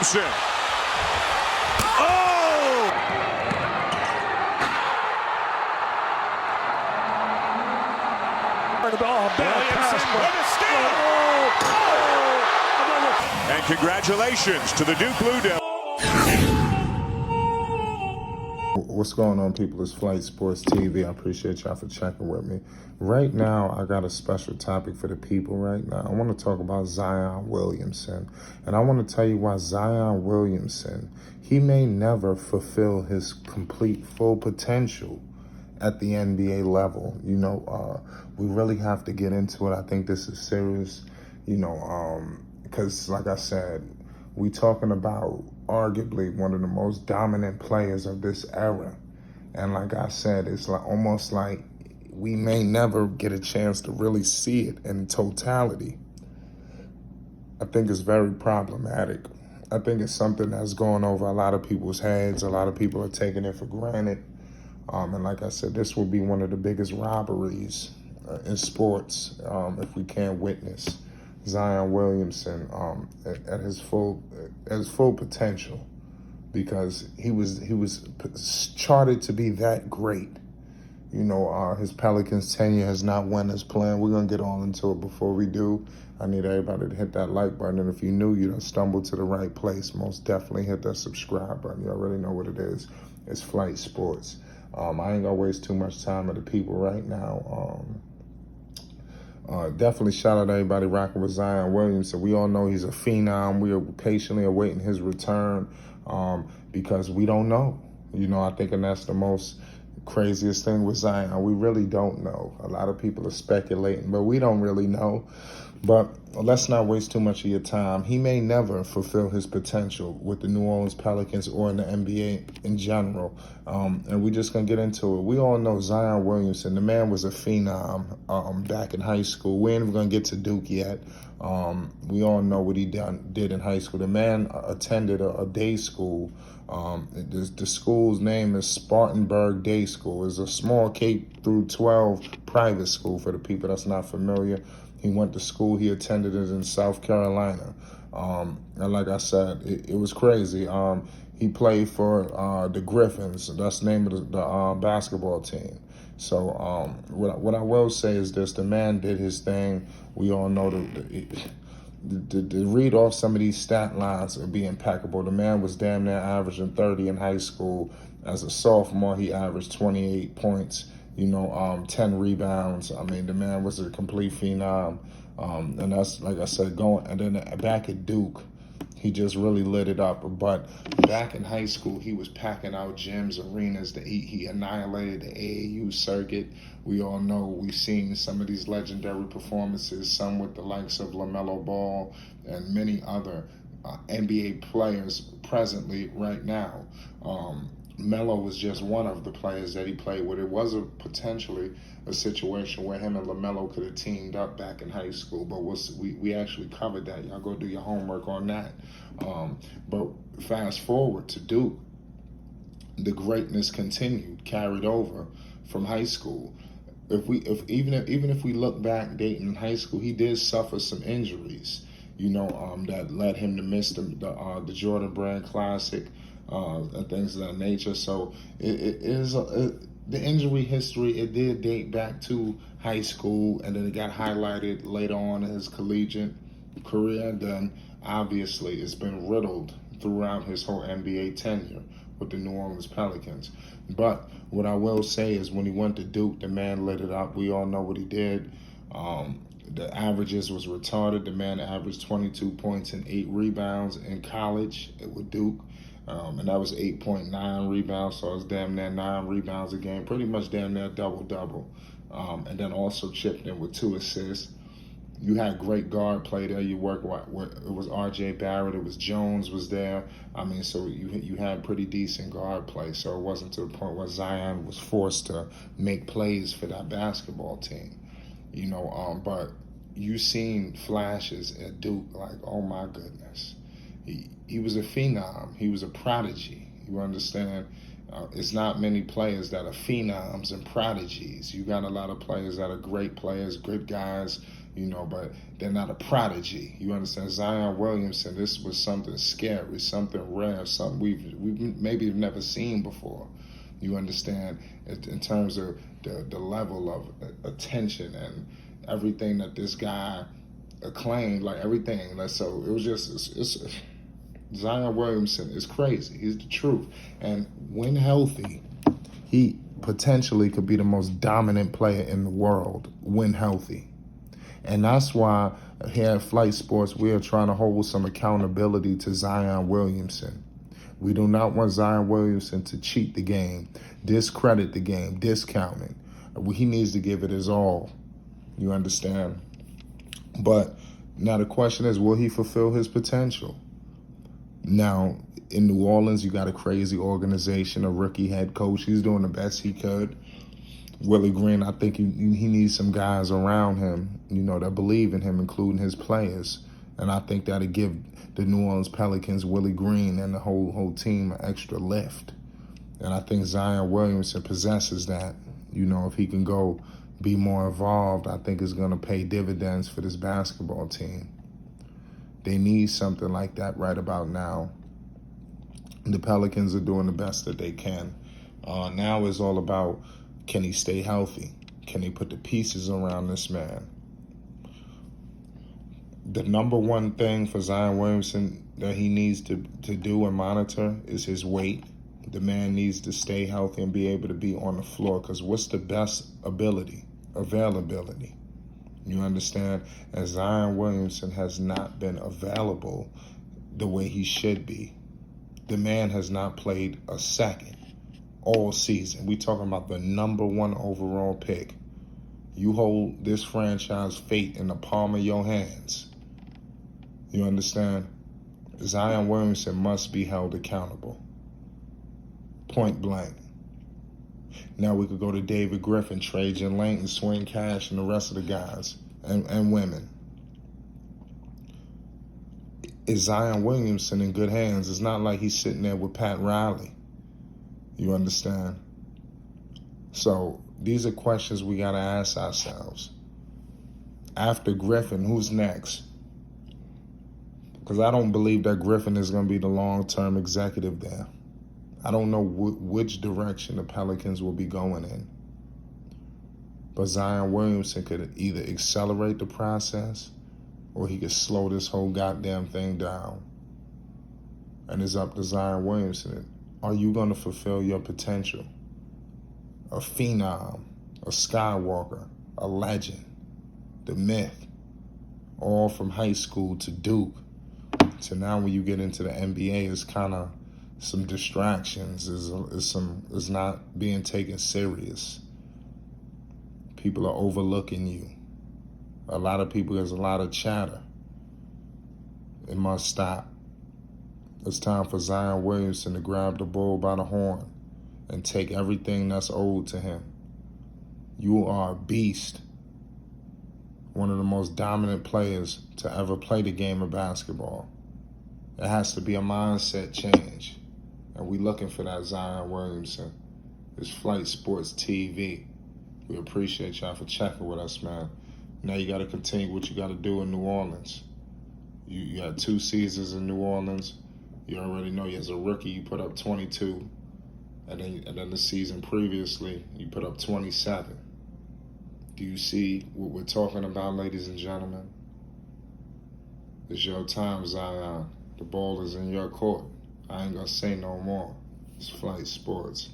Williamson. Oh! Williamson with a steal. And congratulations to the Duke Blue Devils. What's going on, people? It's Flight Sports TV. I appreciate y'all for checking with me. Right now, I got a special topic for the people right now. I want to talk about Zion Williamson. And I want to tell you why Zion Williamson, he may never fulfill his complete full potential at the NBA level. You know, we really have to get into it. I think this is serious, you know, because like I said, we talking about arguably one of the most dominant players of this era. And like I said, it's like almost like we may never get a chance to really see it in totality. I think it's very problematic. I think it's something that's going over a lot of people's heads. A lot of people are taking it for granted. And like I said, this will be one of the biggest robberies in sports if we can't witness Zion Williamson at his full potential, because he was charted to be that great. You know, his Pelicans tenure has not went as planned. We're gonna get all into it. Before we do, I need everybody to hit that like button, and if you're new, you done stumbled to the right place. Most definitely hit that subscribe button. You already know what it is. It's Flight Sports. I ain't gonna waste too much time with the people right now. Definitely shout out to everybody rocking with Zion Williamson. We all know he's a phenom. We are patiently awaiting his return because we don't know. You know, I think, and that's the most craziest thing with Zion. We really don't know. A lot of people are speculating, but we don't really know. But let's not waste too much of your time. He may never fulfill his potential with the New Orleans Pelicans or in the NBA in general. And we're just going to get into it. We all know Zion Williamson. The man was a phenom back in high school. We ain't even going to get to Duke yet. We all know what he did in high school. The man attended a day school. The school's name is Spartanburg Day School. It's a small K through 12 private school for the people that's not familiar. He went to school, he attended it in South Carolina. And like I said, it was crazy. He played for the Griffins. That's the name of the basketball team. So what I will say is this: the man did his thing. We all know to read off some of these stat lines would be impeccable. The man was damn near averaging 30 in high school. As a sophomore, he averaged 28 points. 10 rebounds. I mean, the man was a complete phenom. And that's, like I said, going. And then back at Duke, he just really lit it up. But back in high school, he was packing out gyms, arenas. He annihilated the AAU circuit. We all know, we've seen some of these legendary performances, some with the likes of LaMelo Ball and many other NBA players presently right now. Melo was just one of the players that he played with. It was potentially a situation where him and LaMelo could have teamed up back in high school, but we actually covered that. Y'all go do your homework on that. But fast forward to Duke, the greatness continued, carried over from high school. Even if we look back, Dayton in high school, he did suffer some injuries, that led him to miss the Jordan Brand Classic. And things of that nature. So the injury history, it did date back to high school, and then it got highlighted later on in his collegiate career. And then obviously it's been riddled throughout his whole NBA tenure with the New Orleans Pelicans. But what I will say is, when he went to Duke, the man lit it up. We all know what he did. The averages was retarded. The man averaged 22 points and 8 rebounds in college with Duke. And that was 8.9 rebounds, so it was damn near 9 rebounds a game, pretty much damn near double-double. And then also chipped in with 2 assists. You had great guard play there. You worked with, it was R.J. Barrett, it was Jones was there. I mean, so you had pretty decent guard play, so it wasn't to the point where Zion was forced to make plays for that basketball team. But you seen flashes at Duke, like, oh my goodness. He was a phenom. He was a prodigy. You understand? It's not many players that are phenoms and prodigies. You got a lot of players that are great players, good guys, but they're not a prodigy. You understand? Zion Williamson, this was something scary, something rare, something we've maybe never seen before. You understand? In terms of the level of attention and everything that this guy acclaimed, like everything. So it was just, Zion Williamson is crazy. He's the truth. And when healthy, he potentially could be the most dominant player in the world when healthy. And that's why here at Flight Sports, we are trying to hold some accountability to Zion Williamson. We do not want Zion Williamson to cheat the game, discredit the game, discount it. He needs to give it his all. You understand? But now the question is, will he fulfill his potential? Now, in New Orleans, you got a crazy organization, a rookie head coach. He's doing the best he could. Willie Green, I think he needs some guys around him, that believe in him, including his players. And I think that'll give the New Orleans Pelicans, Willie Green, and the whole team an extra lift. And I think Zion Williamson possesses that. If he can go be more involved, I think it's going to pay dividends for this basketball team. They need something like that right about now. The Pelicans are doing the best that they can. Now it's all about, can he stay healthy? Can he put the pieces around this man? The number one thing for Zion Williamson that he needs to do and monitor is his weight. The man needs to stay healthy and be able to be on the floor, because what's the best ability? Availability. You understand? And Zion Williamson has not been available the way he should be. The man has not played a second all season. We talking about the number one overall pick. You hold this franchise fate in the palm of your hands. You understand? Zion Williamson must be held accountable. Point blank. Now we could go to David Griffin, Trajan Langton, Swing Cash, and the rest of the guys and women. Is Zion Williamson in good hands? It's not like he's sitting there with Pat Riley. You understand? So these are questions we got to ask ourselves. After Griffin, who's next? Because I don't believe that Griffin is going to be the long-term executive there. I don't know which direction the Pelicans will be going in. But Zion Williamson could either accelerate the process or he could slow this whole goddamn thing down. And it's up to Zion Williamson. Are you going to fulfill your potential? A phenom, a Skywalker, a legend, the myth, all from high school to Duke. So now when you get into the NBA, it's kind of some distractions, is not being taken serious. People are overlooking you. A lot of people, there's a lot of chatter. It must stop. It's time for Zion Williamson to grab the bull by the horn and take everything that's owed to him. You are a beast. One of the most dominant players to ever play the game of basketball. It has to be a mindset change. And we looking for that, Zion Williamson. It's Flight Sports TV. We appreciate y'all for checking with us, man. Now you got to continue what you got to do in New Orleans. You had 2 seasons in New Orleans. You already know, as a rookie, you put up 22. And then the season previously, you put up 27. Do you see what we're talking about, ladies and gentlemen? It's your time, Zion. The ball is in your court. I ain't gonna say no more. It's Flight Sports.